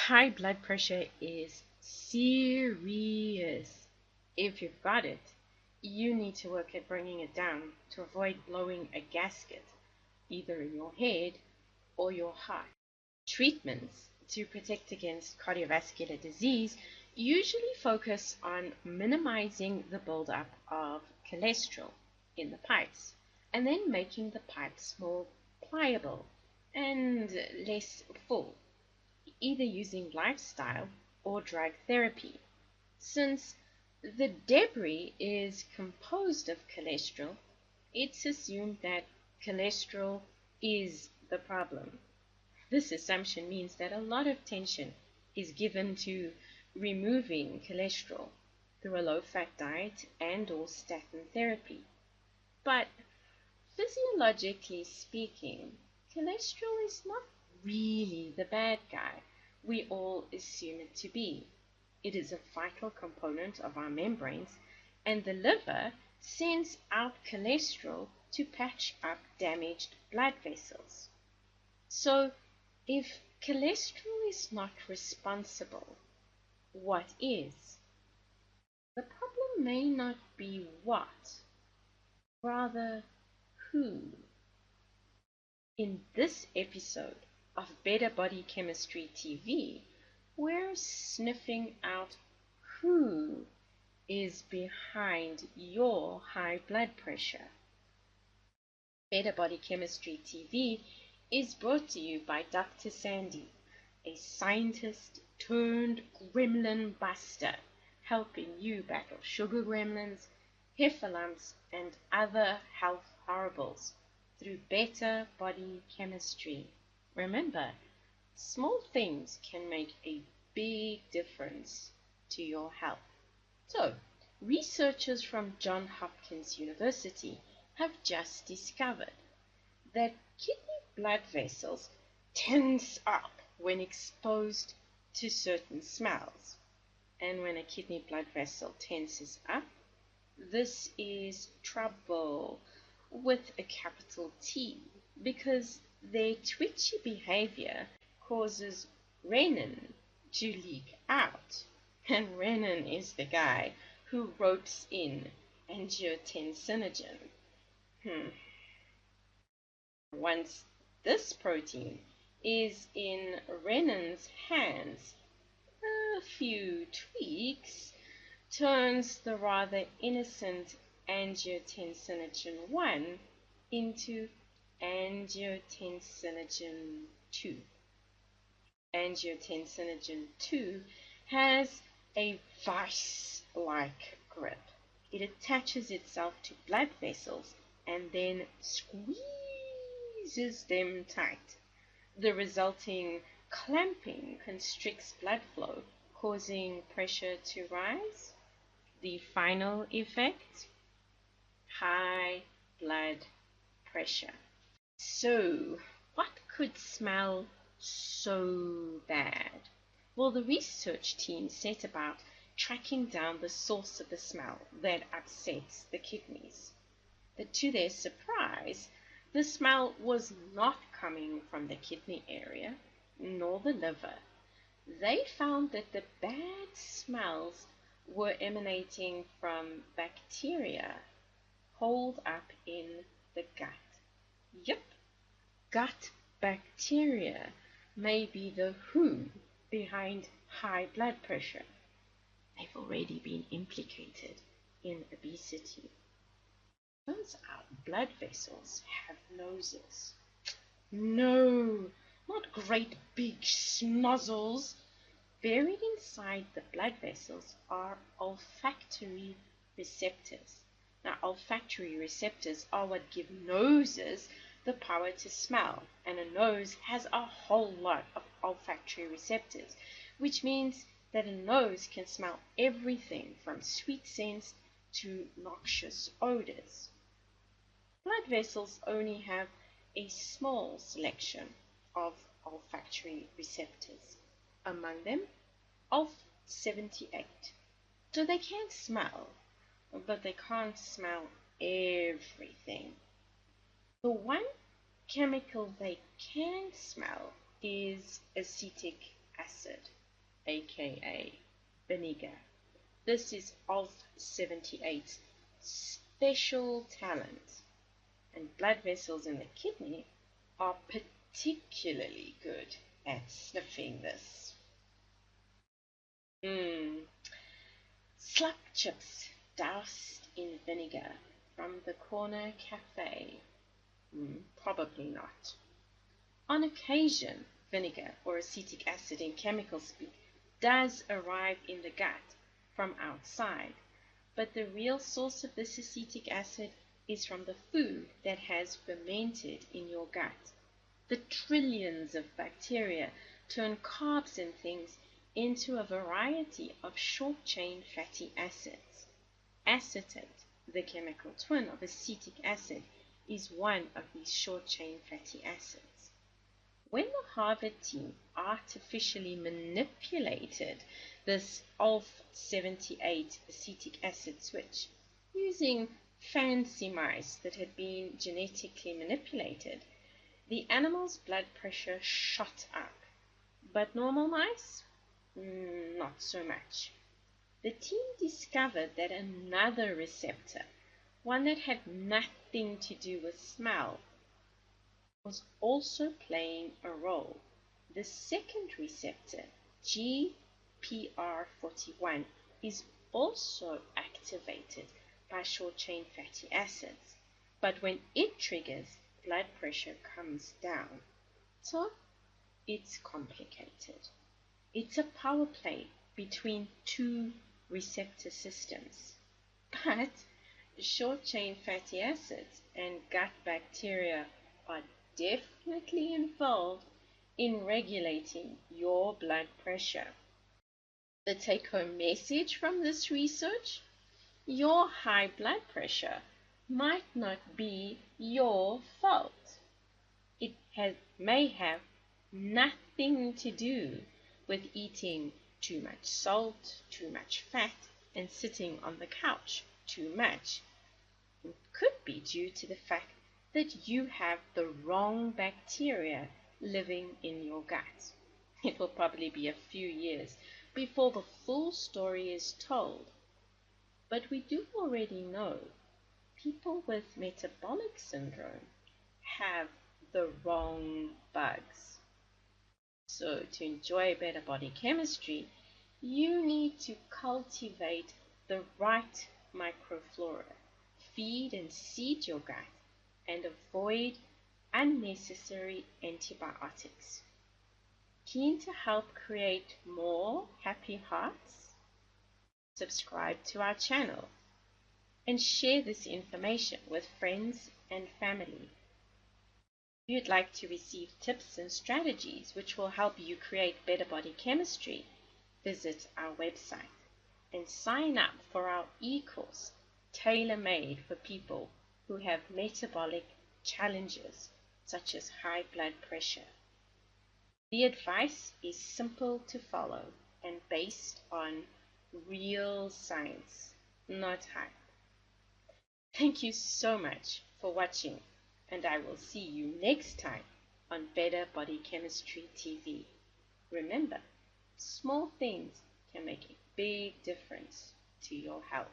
High blood pressure is serious. If you've got it, you need to work at bringing it down to avoid blowing a gasket, either in your head or your heart. Treatments to protect against cardiovascular disease usually focus on minimizing the buildup of cholesterol in the pipes and then making the pipes more pliable and less full, either using lifestyle or drug therapy. Since the debris is composed of cholesterol, it's assumed that cholesterol is the problem. This assumption means that a lot of attention is given to removing cholesterol through a low-fat diet and/or statin therapy. But physiologically speaking, cholesterol is not really the bad guy we all assume it to be. It is a vital component of our membranes, and the liver sends out cholesterol to patch up damaged blood vessels. So, if cholesterol is not responsible, what is? The problem may not be what, rather who. In this episode of Better Body Chemistry TV, we're sniffing out who is behind your high blood pressure. Better Body Chemistry TV is brought to you by Dr. Sandy, a scientist turned gremlin buster, helping you battle sugar gremlins, heifer lumps, and other health horribles through better body chemistry. Remember, small things can make a big difference to your health. So, researchers from Johns Hopkins University have just discovered that kidney blood vessels tense up when exposed to certain smells. And when a kidney blood vessel tenses up, this is trouble with a capital T, because their twitchy behavior causes renin to leak out. And renin is the guy who ropes in angiotensinogen. Once this protein is in renin's hands, a few tweaks turns the rather innocent angiotensinogen 1 into angiotensinogen 2. Angiotensinogen 2 has a vice-like grip. It attaches itself to blood vessels and then squeezes them tight. The resulting clamping constricts blood flow, causing pressure to rise. The final effect? High blood pressure. So, what could smell so bad? Well, the research team set about tracking down the source of the smell that upsets the kidneys. But to their surprise, the smell was not coming from the kidney area, nor the liver. They found that the bad smells were emanating from bacteria holed up in the gut. Yep, gut bacteria may be the who behind high blood pressure. They've already been implicated in obesity. Turns out blood vessels have noses. No, not great big snozzles. Buried inside the blood vessels are olfactory receptors. Now, olfactory receptors are what give noses the power to smell, and a nose has a whole lot of olfactory receptors, which means that a nose can smell everything from sweet scents to noxious odors. Blood vessels only have a small selection of olfactory receptors, among them OLF78. So they can smell, but they can't smell everything. The one chemical they can smell is acetic acid, aka vinegar. This is of 78's special talent, and blood vessels in the kidney are particularly good at sniffing this. Slug chips doused in vinegar from the corner cafe. Probably not. On occasion, vinegar, or acetic acid in chemical speak, does arrive in the gut from outside, but the real source of this acetic acid is from the food that has fermented in your gut. The trillions of bacteria turn carbs and things into a variety of short-chain fatty acids. Acetate, the chemical twin of acetic acid, is one of these short-chain fatty acids. When the Harvard team artificially manipulated this OLF78 acetic acid switch using fancy mice that had been genetically manipulated, the animal's blood pressure shot up, but normal mice? Not so much. The team discovered that another receptor, one that had nothing to do with smell, was also playing a role. The second receptor, GPR41, is also activated by short-chain fatty acids, but when it triggers, blood pressure comes down. So it's complicated. It's a power play between two receptor systems. But short-chain fatty acids and gut bacteria are definitely involved in regulating your blood pressure. The take-home message from this research: your high blood pressure might not be your fault. It may have nothing to do with eating too much salt, too much fat, and sitting on the couch too much. It could be due to the fact that you have the wrong bacteria living in your gut. It will probably be a few years before the full story is told. But we do already know people with metabolic syndrome have the wrong bugs. So to enjoy better body chemistry, you need to cultivate the right microflora, feed and seed your gut, and avoid unnecessary antibiotics. Keen to help create more happy hearts? Subscribe to our channel and share this information with friends and family. If you'd like to receive tips and strategies which will help you create better body chemistry, visit our website and sign up for our e-course tailor-made for people who have metabolic challenges such as high blood pressure. The advice is simple to follow and based on real science, not hype. Thank you so much for watching, and I will see you next time on Better Body Chemistry TV. Remember, small things can make a big difference to your health.